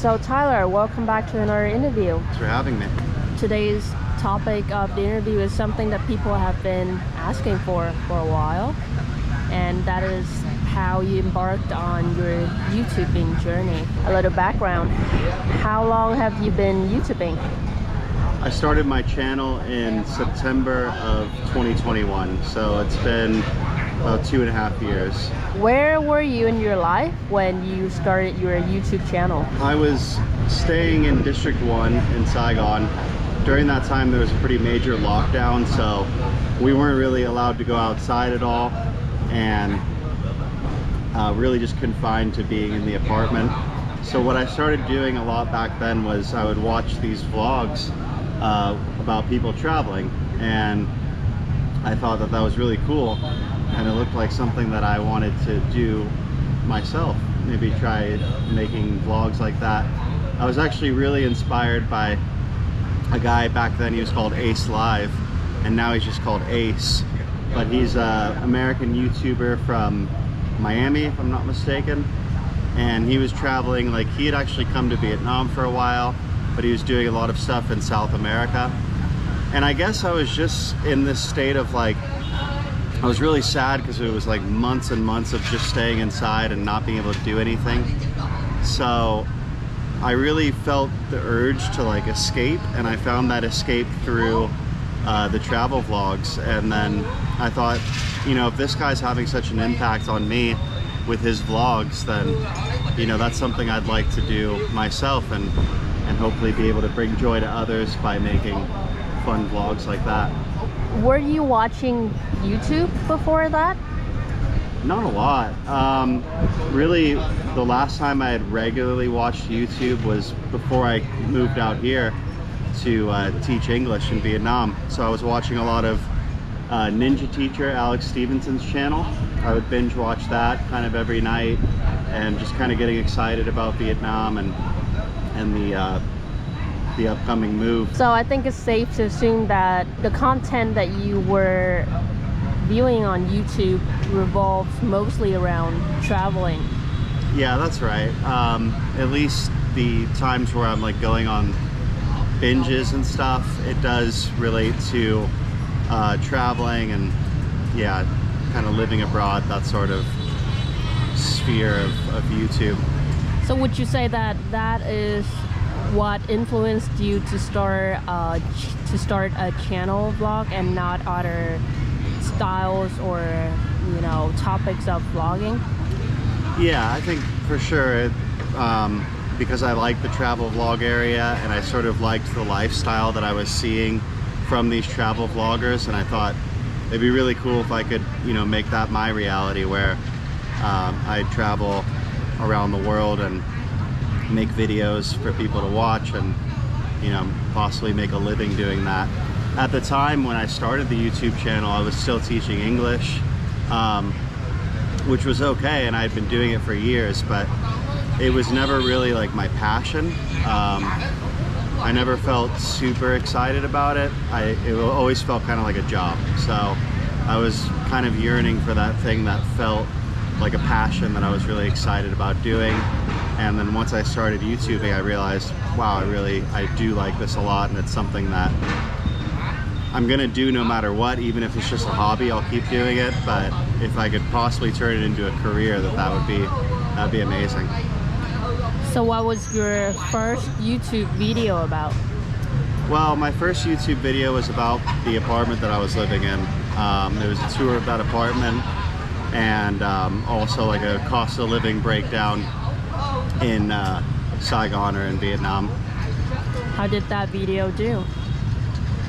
So Tyler, welcome back to another interview. Thanks for having me. Today's topic of the interview is something that people have been asking for a while, and that is how you embarked on your YouTubing journey. A little background. How long have you been YouTubing? I started my channel in September of 2021, so it's been about 2.5 years. Where were you in your life when you started your YouTube channel? I was staying in District 1 in Saigon. During that time there was a pretty major lockdown, so we weren't really allowed to go outside at all, and really just confined to being in the apartment. So what I started doing a lot back then was I would watch these vlogs about people traveling, and I thought that that was really cool, and it looked like something that I wanted to do myself, maybe try making vlogs like that. I was actually really inspired by a guy back then. He was called Ace Live, and now he's just called Ace, but he's an American YouTuber from Miami, if I'm not mistaken, and he was traveling. Like, he had actually come to Vietnam for a while, but he was doing a lot of stuff in South America. And I guess I was just in this state of like, I was really sad because it was like months and months of just staying inside and not being able to do anything. So I really felt the urge to like escape, and I found that escape through the travel vlogs. And then I thought, you know, if this guy's having such an impact on me with his vlogs, then, you know, that's something I'd like to do myself, and hopefully be able to bring joy to others by making fun vlogs like that. Were you watching YouTube before that? Not a lot. Really, the last time I had regularly watched YouTube was before I moved out here to teach English in Vietnam. So I was watching a lot of Ninja Teacher, Alex Stevenson's channel. I would binge watch that kind of every night, and just kind of getting excited about Vietnam and the upcoming move. So I think it's safe to assume that the content that you were viewing on YouTube revolves mostly around traveling. Yeah, that's right. At least the times where I'm like going on binges and stuff, it does relate to traveling and, yeah, kind of living abroad, that sort of sphere of YouTube. So would you say that that is what influenced you to start a channel vlog and not other styles or, you know, topics of vlogging? Yeah, I think for sure, because I like the travel vlog area, and I sort of liked the lifestyle that I was seeing from these travel vloggers, and I thought it'd be really cool if I could, you know, make that my reality, where I travel around the world and make videos for people to watch, and, you know, possibly make a living doing that. At the time when I started the YouTube channel, I was still teaching English, which was okay, and I'd been doing it for years, but it was never really like my passion. I never felt super excited about it. It always felt kind of like a job. So I was kind of yearning for that thing that felt like a passion that I was really excited about doing. And then once I started YouTubing, I realized, wow, I do like this a lot, and it's something that I'm gonna do no matter what. Even if it's just a hobby, I'll keep doing it. But if I could possibly turn it into a career, that'd be amazing. So what was your first YouTube video about? Well, my first YouTube video was about the apartment that I was living in. There was a tour of that apartment, and also like a cost of living breakdown in Saigon or in Vietnam. How did that video do?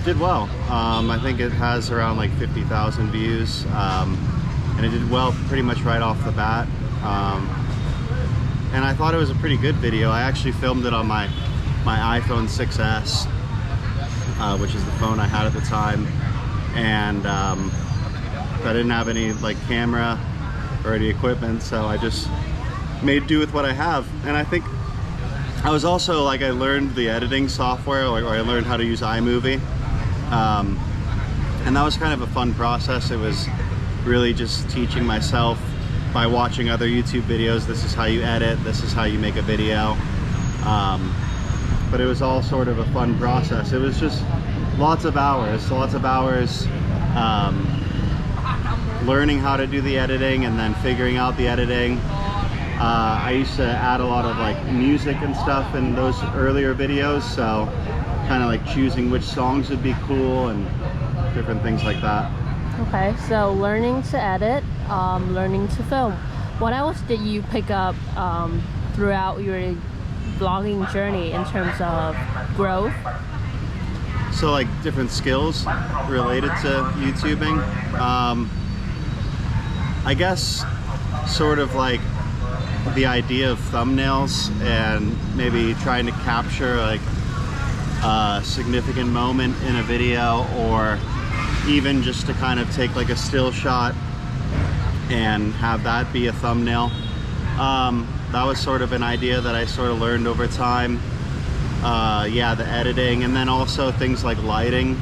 Did well. I think it has around like 50,000 views, and it did well pretty much right off the bat. And I thought it was a pretty good video. I actually filmed it on my iPhone 6S, which is the phone I had at the time, and I didn't have any like camera or any equipment, so I just made do with what I have. And I think I was also like, I learned the editing software, or I learned how to use iMovie, and that was kind of a fun process. It was really just teaching myself by watching other YouTube videos. This is how you edit, this is how you make a video. But it was all sort of a fun process. It was just lots of hours learning how to do the editing and then figuring out the editing. I used to add a lot of like music and stuff in those earlier videos, so kind of like choosing which songs would be cool and different things like that. Okay, so learning to edit, learning to film. What else did you pick up throughout your vlogging journey in terms of growth? So like different skills related to YouTubing. I guess sort of like the idea of thumbnails and maybe trying to capture like a significant moment in a video, or even just to kind of take like a still shot and have that be a thumbnail. That was sort of an idea that I sort of learned over time. Yeah, the editing, and then also things like lighting.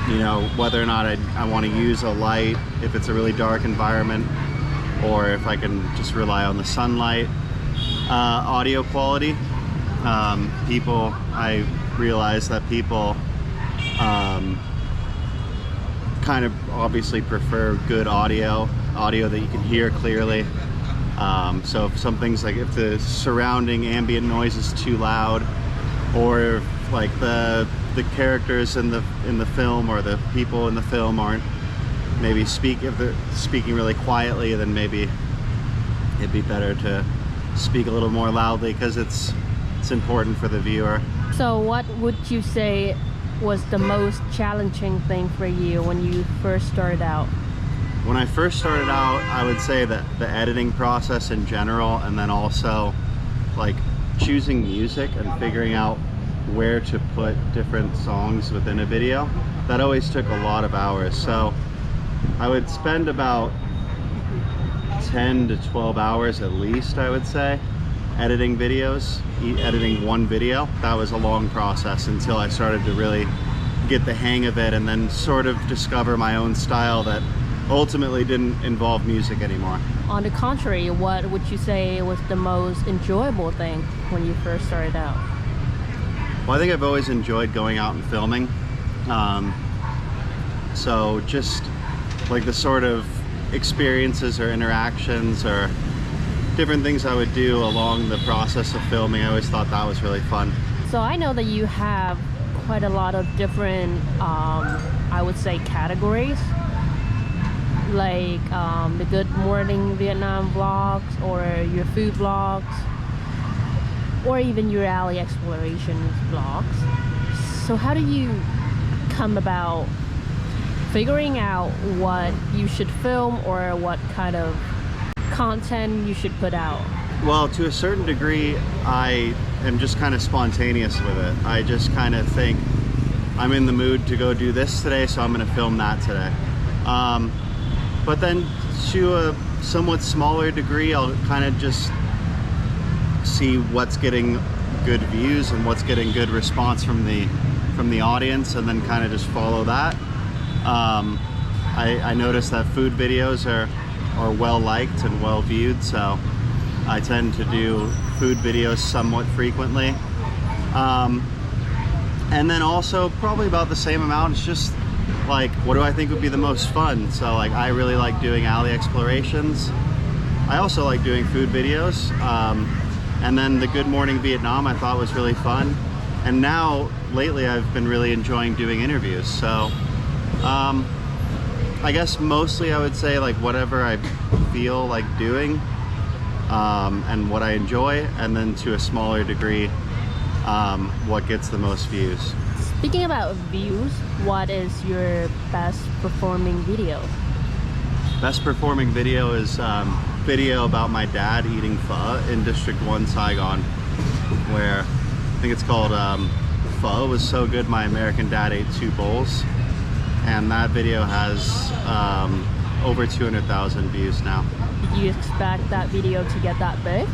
You know, whether or not I want to use a light if it's a really dark environment, or if I can just rely on the sunlight. Audio quality. I realized that people kind of obviously prefer good audio that you can hear clearly. So if some things like if the surrounding ambient noise is too loud, or if like the characters in the film or the people in the film aren't if they're speaking really quietly, then maybe it'd be better to speak a little more loudly because it's important for the viewer. So what would you say was the most challenging thing for you when you first started out? When I first started out, I would say that the editing process in general, and then also like choosing music and figuring out where to put different songs within a video, that always took a lot of hours. So I would spend about 10 to 12 hours at least, I would say, editing videos, editing one video. That was a long process until I started to really get the hang of it, and then sort of discover my own style that ultimately didn't involve music anymore. On the contrary, what would you say was the most enjoyable thing when you first started out? Well, I think I've always enjoyed going out and filming. So just like the sort of experiences or interactions or different things I would do along the process of filming, I always thought that was really fun. So I know that you have quite a lot of different, I would say, categories, like the Good Morning Vietnam vlogs, or your food vlogs, or even your alley exploration vlogs. So how do you come about figuring out what you should film or what kind of content you should put out? Well, to a certain degree, I am just kind of spontaneous with it. I just kind of think I'm in the mood to go do this today, so I'm going to film that today. But then to a somewhat smaller degree, I'll kind of just see what's getting good views and what's getting good response from the audience, and then kind of just follow that. I noticed that food videos are well liked and well viewed, so I tend to do food videos somewhat frequently. And then also probably about the same amount, it's just like, what do I think would be the most fun? So like, I really like doing alley explorations. I also like doing food videos. And then the Good Morning Vietnam I thought was really fun. And now lately I've been really enjoying doing interviews. So I guess mostly I would say like whatever I feel like doing and what I enjoy, and then to a smaller degree what gets the most views. Speaking about views, what is your best performing video? Best performing video is video about my dad eating pho in District 1 Saigon, where I think it's called Pho was so good my American dad ate 2 bowls. And that video has over 200,000 views now. Did you expect that video to get that big?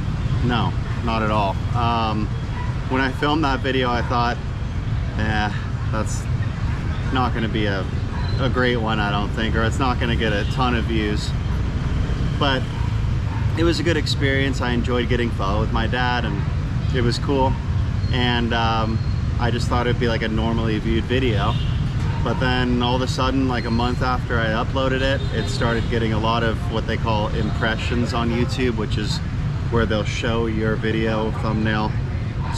No, not at all. When I filmed that video, I thought, that's not going to be a great one, I don't think, or it's not going to get a ton of views. But it was a good experience. I enjoyed getting pho with my dad, and it was cool. And I just thought it'd be like a normally viewed video. But then all of a sudden, like a month after I uploaded it, it started getting a lot of what they call impressions on YouTube, which is where they'll show your video thumbnail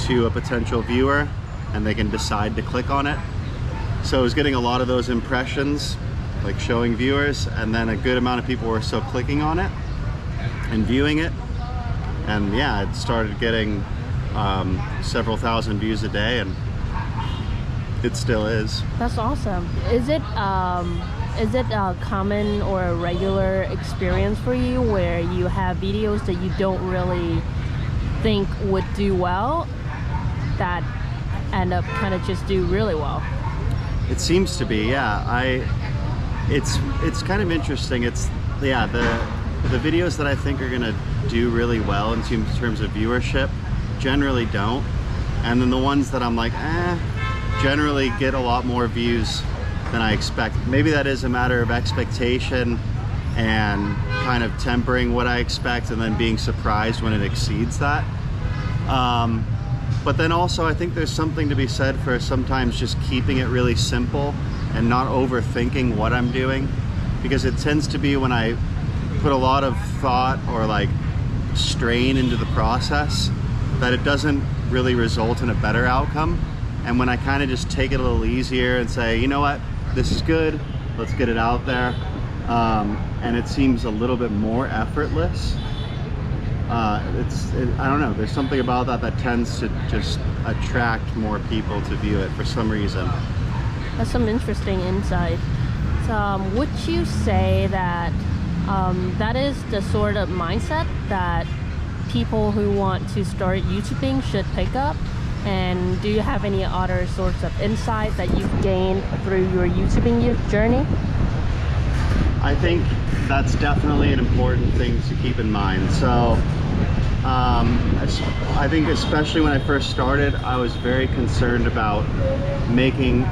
to a potential viewer and they can decide to click on it. So I was getting a lot of those impressions, like showing viewers, and then a good amount of people were still clicking on it and viewing it. And yeah, it started getting several thousand views a day, and it still is. That's awesome. Is it a common or a regular experience for you where you have videos that you don't really think would do well that end up kind of just do really well? It seems to be, yeah. It's kind of interesting. It's, yeah, the videos that I think are gonna do really well in terms of viewership generally don't, and then the ones that I'm like, generally get a lot more views than I expect. Maybe that is a matter of expectation and kind of tempering what I expect and then being surprised when it exceeds that. But then also I think there's something to be said for sometimes just keeping it really simple and not overthinking what I'm doing, because it tends to be when I put a lot of thought or like strain into the process that it doesn't really result in a better outcome. And when I kind of just take it a little easier and say, you know what, this is good, let's get it out there, and it seems a little bit more effortless. I don't know, there's something about that tends to just attract more people to view it for some reason. That's some interesting insight. So, would you say that that is the sort of mindset that people who want to start YouTubing should pick up? And do you have any other sorts of insight that you've gained through your YouTubing journey? I think that's definitely an important thing to keep in mind. So I think especially when I first started, I was very concerned about making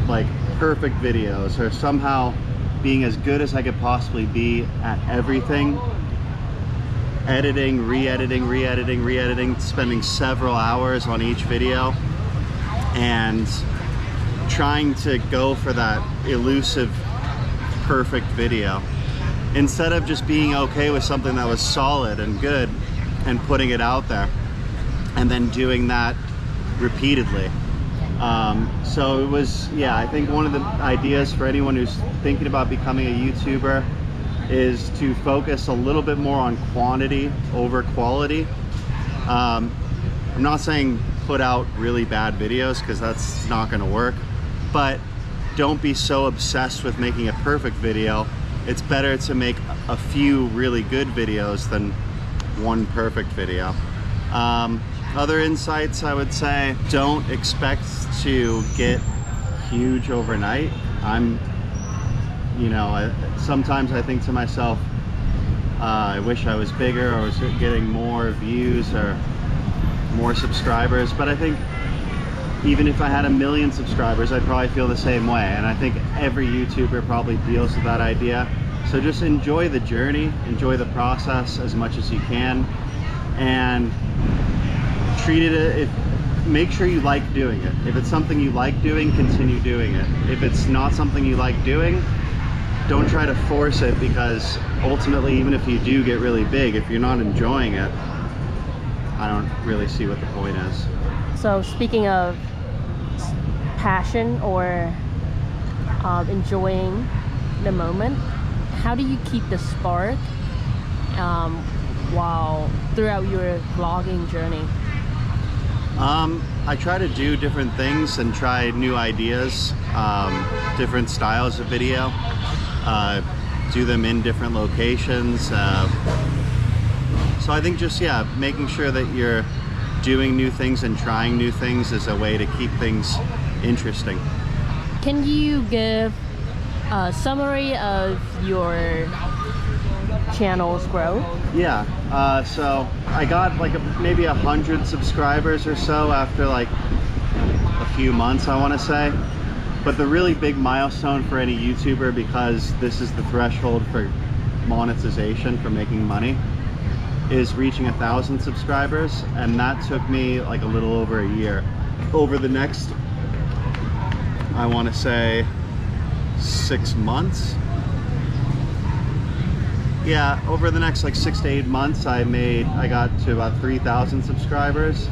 like perfect videos or somehow being as good as I could possibly be at everything. Editing, re-editing, spending several hours on each video and trying to go for that elusive perfect video instead of just being okay with something that was solid and good and putting it out there and then doing that repeatedly. So it was, yeah, I think one of the ideas for anyone who's thinking about becoming a YouTuber is to focus a little bit more on quantity over quality. I'm not saying put out really bad videos, because that's not going to work, but don't be so obsessed with making a perfect video. It's better to make a few really good videos than one perfect video. Other insights, I would say, don't expect to get huge overnight. Sometimes I think to myself, I wish I was bigger or was getting more views or more subscribers, but I think even if I had 1 million subscribers, I'd probably feel the same way. And I think every YouTuber probably deals with that idea. So just enjoy the journey, enjoy the process as much as you can, and treat it, make sure you like doing it. If it's something you like doing, continue doing it. If it's not something you like doing, don't try to force it, because ultimately, even if you do get really big, if you're not enjoying it, I don't really see what the point is. So speaking of passion or enjoying the moment, how do you keep the spark throughout your vlogging journey? I try to do different things and try new ideas, different styles of video, do them in different locations. So I think just, yeah, making sure that you're doing new things and trying new things is a way to keep things interesting. Can you give a summary of your channel's growth? Yeah, so I got like maybe 100 subscribers or so after like a few months, I want to say. But the really big milestone for any YouTuber, because this is the threshold for monetization for making money is reaching 1,000 subscribers, and that took me like a little over a year. Over the next, I want to say 6 months. Yeah, over the next like 6 to 8 months, I got to about 3,000 subscribers.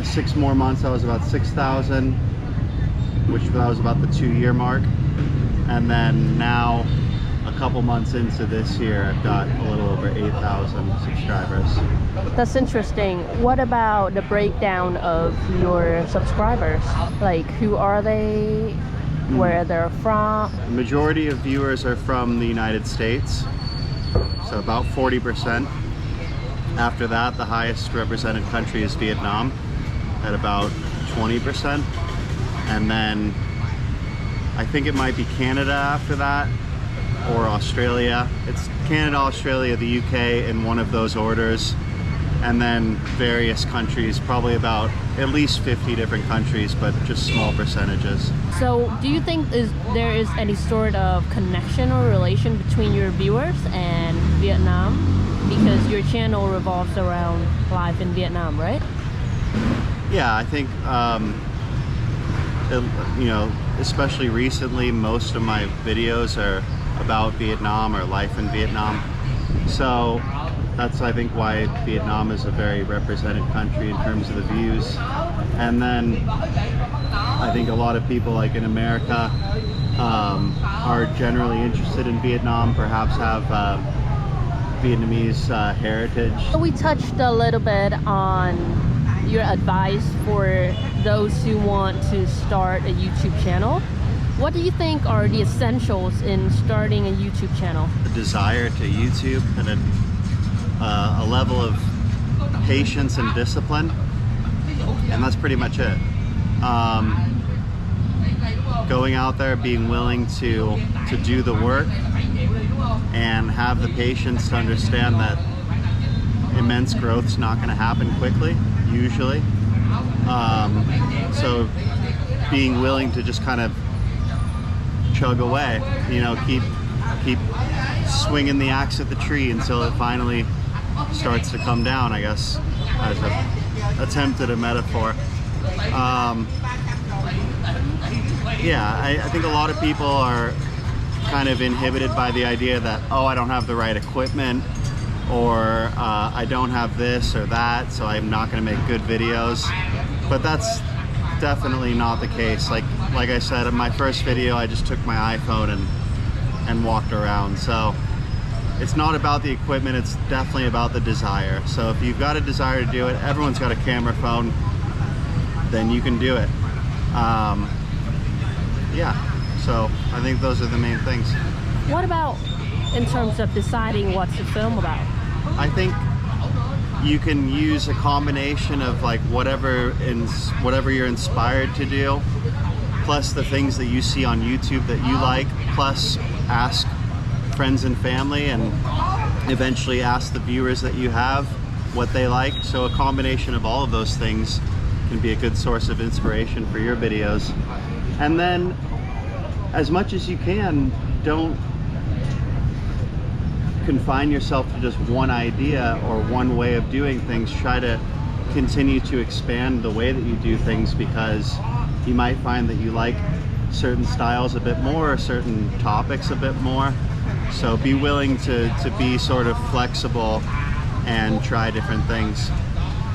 6 more months, I was about 6,000, which that was about the 2-year mark. And then now, a couple months into this year, I've got a little over 8,000 subscribers. That's interesting. What about the breakdown of your subscribers? Like, who are they? Where they're from? The majority of viewers are from the United States, so about 40%. After that, the highest represented country is Vietnam at about 20%. And then I think it might be Canada after that, or Australia. It's Canada, Australia, the UK in one of those orders. And then various countries, probably about at least 50 different countries, but just small percentages. So do you think there is any sort of connection or relation between your viewers and Vietnam? Because your channel revolves around life in Vietnam, right? Yeah, I think, you know, especially recently, most of my videos are about Vietnam or life in Vietnam. So that's, I think, why Vietnam is a very represented country in terms of the views. And then I think a lot of people, like in America, are generally interested in Vietnam, perhaps have Vietnamese heritage. We touched a little bit on your advice for those who want to start a YouTube channel. What do you think are the essentials in starting a YouTube channel? The desire to YouTube and a level of patience and discipline, and that's pretty much it. Going out there, being willing to do the work and have the patience to understand that immense growth's not going to happen quickly, usually. So being willing to just kind of chug away, you know, keep swinging the axe at the tree until it finally starts to come down, I guess, as I've attempted a metaphor. Yeah, I think a lot of people are kind of inhibited by the idea that, oh, I don't have the right equipment, or I don't have this or that, so I'm not going to make good videos. But that's definitely not the case. Like I said, in my first video, I just took my iPhone and walked around. So it's not about the equipment, it's definitely about the desire. So if you've got a desire to do it, everyone's got a camera phone, then you can do it. Yeah, so I think those are the main things. What about in terms of deciding what to film about? I think you can use a combination of like whatever you're inspired to do, plus the things that you see on YouTube that you like, plus ask friends and family, and eventually ask the viewers that you have what they like. So a combination of all of those things can be a good source of inspiration for your videos. And then, as much as you can, don't confine yourself to just one idea or one way of doing things. Try to continue to expand the way that you do things, because you might find that you like certain styles a bit more, or certain topics a bit more. So be willing to be sort of flexible and try different things.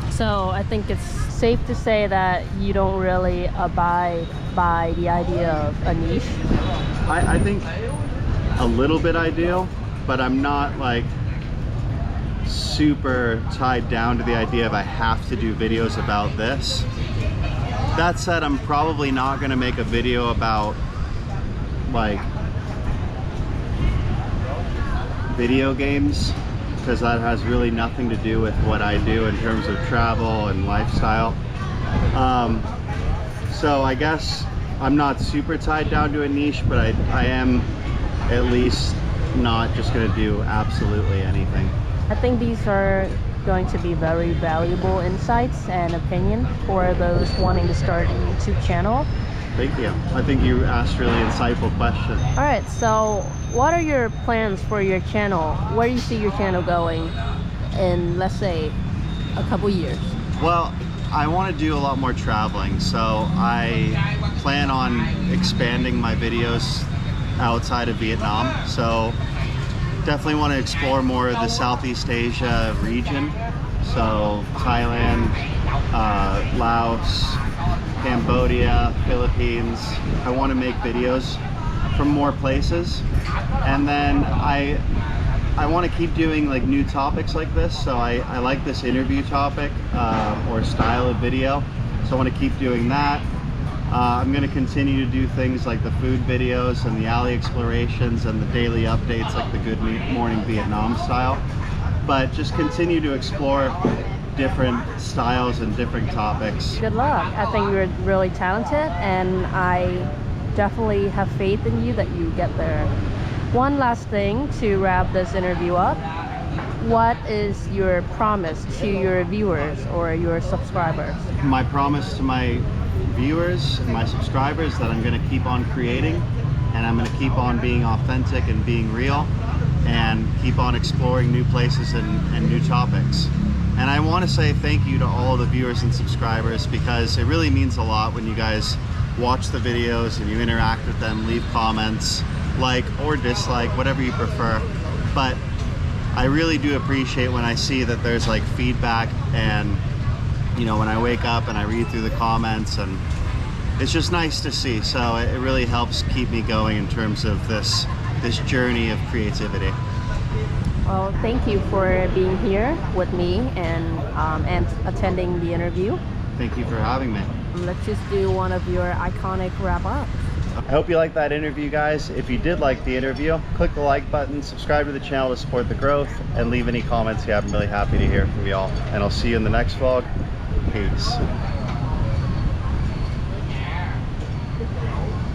So I think it's safe to say that you don't really abide by the idea of a niche. I think a little bit I do, but I'm not like super tied down to the idea of I have to do videos about this. That said, I'm probably not going to make a video about like video games, because that has really nothing to do with what I do in terms of travel and lifestyle. So I guess I'm not super tied down to a niche, but I am at least not just going to do absolutely anything. I think these are going to be very valuable insights and opinion for those wanting to start a YouTube channel. Thank you. I think you asked really insightful questions. All right, so what are your plans for your channel? Where do you see your channel going in, let's say, a couple years? Well, I want to do a lot more traveling, so I plan on expanding my videos outside of Vietnam. So definitely want to explore more of the Southeast Asia region. So Thailand, Laos, Cambodia, Philippines. I want to make videos from more places, and then I want to keep doing like new topics like this. So I like this interview topic or style of video, so I want to keep doing that. I'm going to continue to do things like the food videos and the alley explorations and the daily updates, like the Good Morning Vietnam style, but just continue to explore different styles and different topics. Good luck. I think you're really talented, and I definitely have faith in you that you get there. One last thing to wrap this interview up. What is your promise to your viewers or your subscribers? My promise to my viewers and my subscribers that I'm going to keep on creating, and I'm going to keep on being authentic and being real, and keep on exploring new places and new topics. And I want to say thank you to all the viewers and subscribers, because it really means a lot when you guys watch the videos and you interact with them, leave comments, like or dislike, whatever you prefer. But I really do appreciate when I see that there's like feedback, and you know, when I wake up and I read through the comments, and it's just nice to see. So it really helps keep me going in terms of this journey of creativity. Well, thank you for being here with me and attending the interview. Thank you for having me. Let's just do one of your iconic wrap-ups. I hope you liked that interview, guys. If you did like the interview, click the like button, subscribe to the channel to support the growth, and leave any comments you have. I'm really happy to hear from y'all. And I'll see you in the next vlog. Peace.